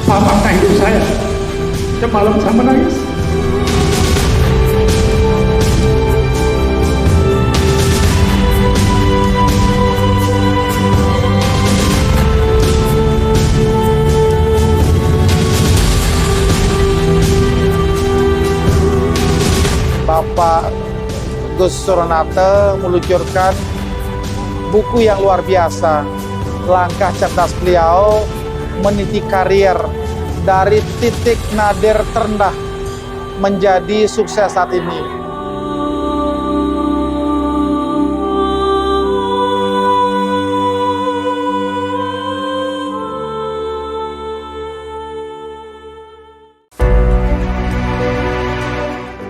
Apakah hidup saya semalam saya menangis? Bapak Gus Suronate meluncurkan buku yang luar biasa. Langkah cerdas beliau meniti karir dari titik nadir terendah menjadi sukses saat ini.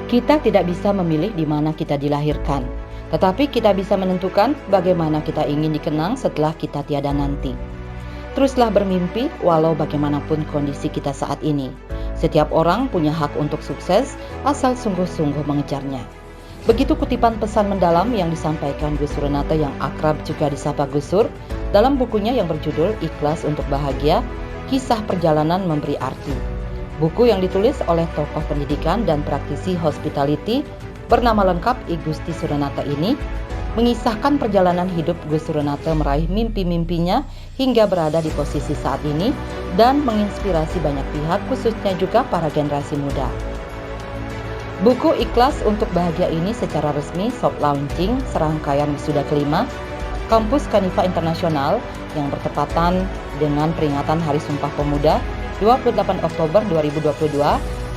Kita tidak bisa memilih di mana kita dilahirkan, tetapi kita bisa menentukan bagaimana kita ingin dikenang setelah kita tiada nanti. Teruslah bermimpi walau bagaimanapun kondisi kita saat ini. Setiap orang punya hak untuk sukses asal sungguh-sungguh mengejarnya. Begitu kutipan pesan mendalam yang disampaikan Gus Suronate yang akrab juga disapa Gus Sur dalam bukunya yang berjudul Ikhlas untuk Bahagia, Kisah Perjalanan Memberi Arti. Buku yang ditulis oleh tokoh pendidikan dan praktisi hospitality bernama lengkap I Gusti Suronate ini mengisahkan perjalanan hidup Gus Suronate meraih mimpi-mimpinya hingga berada di posisi saat ini dan menginspirasi banyak pihak, khususnya juga para generasi muda. Buku Ikhlas untuk Bahagia ini secara resmi soft launching serangkaian wisuda kelima Kampus Kanifa Internasional yang bertepatan dengan peringatan Hari Sumpah Pemuda 28 Oktober 2022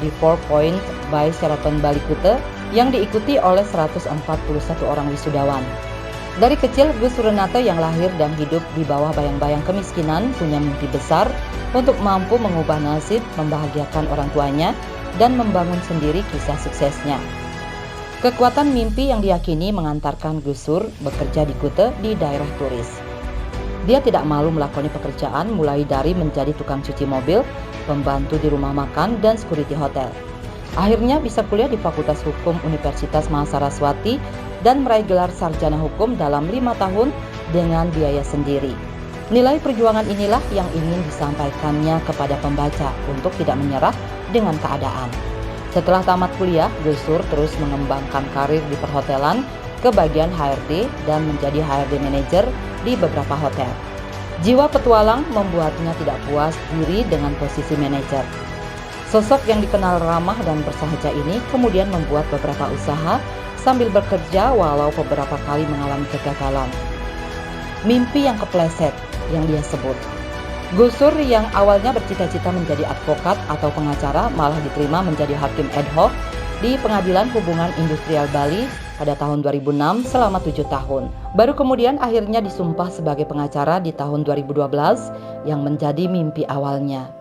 di 4 Point by Sheraton Bali Kuta yang diikuti oleh 141 orang wisudawan. Dari kecil, Gus Suronate yang lahir dan hidup di bawah bayang-bayang kemiskinan punya mimpi besar untuk mampu mengubah nasib, membahagiakan orang tuanya, dan membangun sendiri kisah suksesnya. Kekuatan mimpi yang diyakini mengantarkan Gus Sur bekerja di Kuta di daerah turis. Dia tidak malu melakoni pekerjaan mulai dari menjadi tukang cuci mobil, pembantu di rumah makan, dan security hotel. Akhirnya bisa kuliah di Fakultas Hukum Universitas Mahasaraswati dan meraih gelar sarjana hukum dalam 5 tahun dengan biaya sendiri. Nilai perjuangan inilah yang ingin disampaikannya kepada pembaca untuk tidak menyerah dengan keadaan. Setelah tamat kuliah, Gus Sur terus mengembangkan karir di perhotelan ke bagian HRD dan menjadi HRD manager di beberapa hotel. Jiwa petualang membuatnya tidak puas diri dengan posisi manajer. Sosok yang dikenal ramah dan bersahaja ini kemudian membuat beberapa usaha sambil bekerja walau beberapa kali mengalami kegagalan. Mimpi yang kepleset yang dia sebut. Gus Sur yang awalnya bercita-cita menjadi advokat atau pengacara malah diterima menjadi hakim ad hoc di Pengadilan Hubungan Industrial Bali pada tahun 2006 selama 7 tahun. Baru kemudian akhirnya disumpah sebagai pengacara di tahun 2012 yang menjadi mimpi awalnya.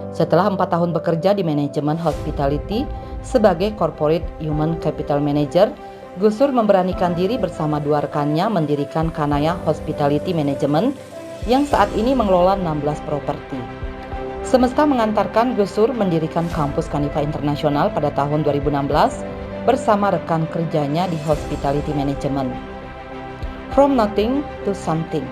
Setelah 4 tahun bekerja di manajemen hospitality sebagai corporate human capital manager, Gus Sur memberanikan diri bersama 2 rekannya mendirikan Kanaya Hospitality Management yang saat ini mengelola 16 properti. Semesta mengantarkan Gus Sur mendirikan kampus Kanifa Internasional pada tahun 2016 bersama rekan kerjanya di Hospitality Management. From nothing to something.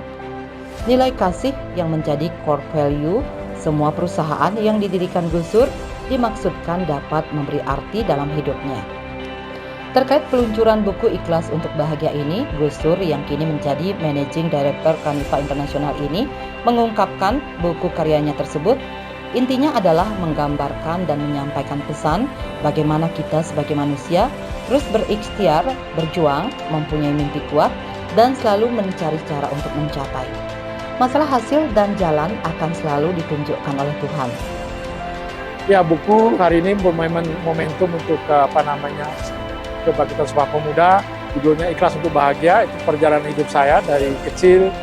Nilai kasih yang menjadi core value semua perusahaan yang didirikan Gus Sur dimaksudkan dapat memberi arti dalam hidupnya. Terkait peluncuran buku Ikhlas untuk Bahagia ini, Gus Sur yang kini menjadi Managing Director Kanifa Internasional ini mengungkapkan buku karyanya tersebut intinya adalah menggambarkan dan menyampaikan pesan bagaimana kita sebagai manusia terus berikhtiar, berjuang, mempunyai mimpi kuat, dan selalu mencari cara untuk mencapai. Masalah hasil dan jalan akan selalu ditunjukkan oleh Tuhan. Ya, buku hari ini momentum untuk kebangkitan Sumpah Pemuda. Judulnya Ikhlas untuk Bahagia. Itu perjalanan hidup saya dari kecil,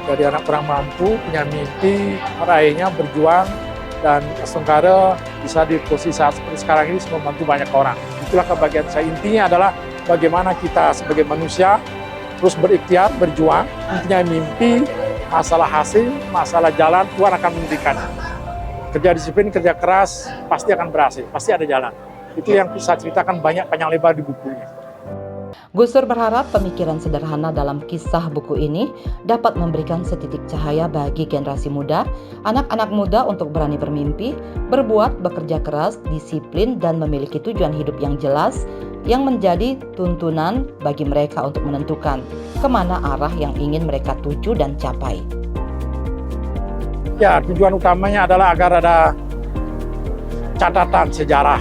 dari anak kurang mampu, punya mimpi, meraihnya, berjuang, dan sementara bisa di posisi saat seperti sekarang ini membantu banyak orang. Itulah kebahagiaan saya. Intinya adalah bagaimana kita sebagai manusia terus berikhtiar, berjuang, mempunyai mimpi, masalah hasil, masalah jalan, Tuhan akan memberikan. Kerja disiplin, kerja keras, pasti akan berhasil, pasti ada jalan. Itu yang saya ceritakan banyak panjang lebar di bukunya. Gus Dur berharap pemikiran sederhana dalam kisah buku ini dapat memberikan setitik cahaya bagi generasi muda, anak-anak muda untuk berani bermimpi, berbuat, bekerja keras, disiplin, dan memiliki tujuan hidup yang jelas yang menjadi tuntunan bagi mereka untuk menentukan kemana arah yang ingin mereka tuju dan capai. Ya, tujuan utamanya adalah agar ada catatan sejarah,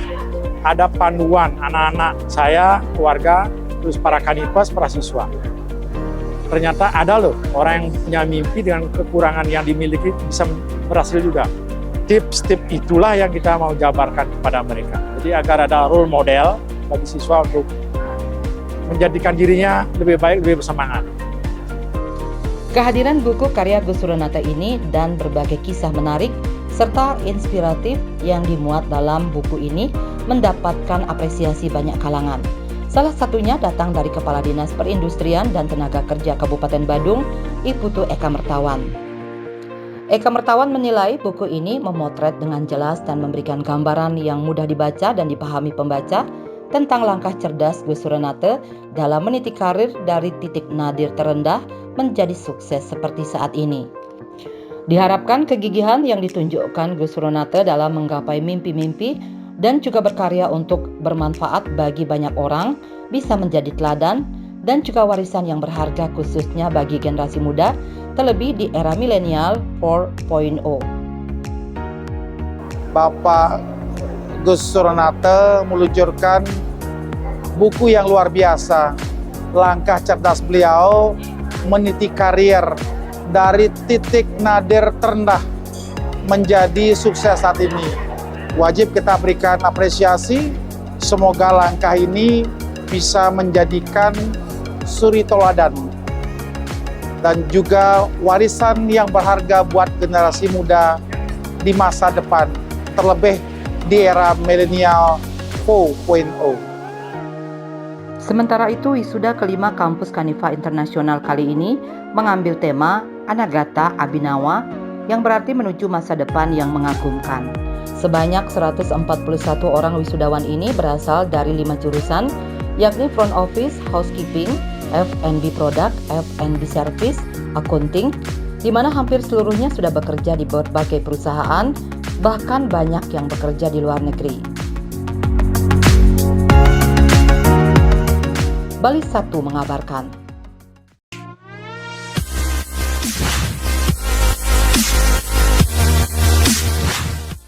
ada panduan anak-anak saya, keluarga, terus para kanivas, para siswa. Ternyata ada loh orang yang punya mimpi dengan kekurangan yang dimiliki bisa berhasil juga. Tips-tips itulah yang kita mau jabarkan kepada mereka. Jadi agar ada role model bagi siswa untuk menjadikan dirinya lebih baik, lebih bersemangat. Kehadiran buku karya Gus Suronata ini dan berbagai kisah menarik serta inspiratif yang dimuat dalam buku ini mendapatkan apresiasi banyak kalangan. Salah satunya datang dari Kepala Dinas Perindustrian dan Tenaga Kerja Kabupaten Badung, Iputu Eka Mertawan. Eka Mertawan menilai buku ini memotret dengan jelas dan memberikan gambaran yang mudah dibaca dan dipahami pembaca tentang langkah cerdas Gus Suronata dalam meniti karir dari titik nadir terendah menjadi sukses seperti saat ini. Diharapkan kegigihan yang ditunjukkan Gus Suronata dalam menggapai mimpi-mimpi dan juga berkarya untuk bermanfaat bagi banyak orang bisa menjadi teladan dan juga warisan yang berharga khususnya bagi generasi muda, terlebih di era milenial 4.0. Bapak Gus Suronata meluncurkan buku yang luar biasa. Langkah cerdas beliau meniti karir dari titik nadir terendah menjadi sukses saat ini. Wajib kita berikan apresiasi. Semoga langkah ini bisa menjadikan suri toladan dan juga warisan yang berharga buat generasi muda di masa depan, terlebih di era milenial 4.0. Sementara itu, wisuda kelima kampus Kaniva Internasional kali ini mengambil tema Anagata Abhinawa yang berarti menuju masa depan yang mengagumkan. Sebanyak 141 orang wisudawan ini berasal dari 5 jurusan, yakni Front Office, Housekeeping, F&B Product, F&B Service, Accounting, di mana hampir seluruhnya sudah bekerja di berbagai perusahaan, bahkan banyak yang bekerja di luar negeri. Bali 1 mengabarkan.